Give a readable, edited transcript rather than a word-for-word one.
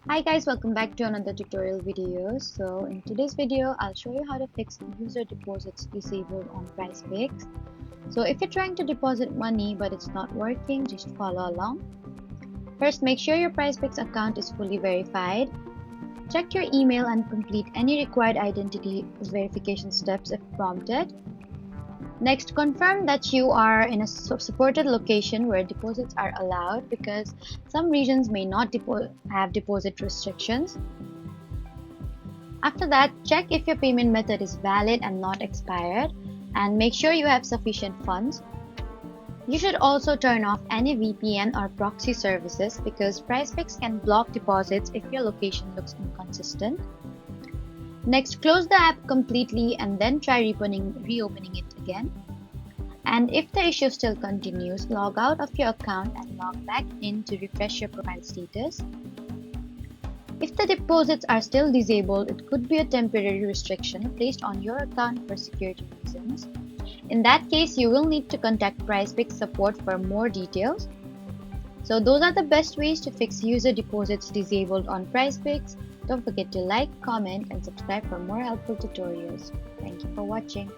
Hi guys, welcome back to another tutorial video. So in today's video, I'll show you how to fix user deposits disabled on PrizePicks. So if you're trying to deposit money but it's not working, just follow along. First, make sure your PrizePicks account is fully verified. Check your email and complete any required identity verification steps if prompted. Next, confirm that you are in a supported location where deposits are allowed, because some regions may not have deposit restrictions. After that, check if your payment method is valid and not expired, and make sure you have sufficient funds. You should also turn off any VPN or proxy services, because PrizePicks can block deposits if your location looks inconsistent. Next, close the app completely and then try reopening it again. And if the issue still continues, log out of your account and log back in to refresh your profile status. If the deposits are still disabled, it could be a temporary restriction placed on your account for security reasons. In that case, you will need to contact PrizePicks support for more details. So those are the best ways to fix user deposits disabled on PrizePicks. Don't forget to like, comment, and subscribe for more helpful tutorials. Thank you for watching.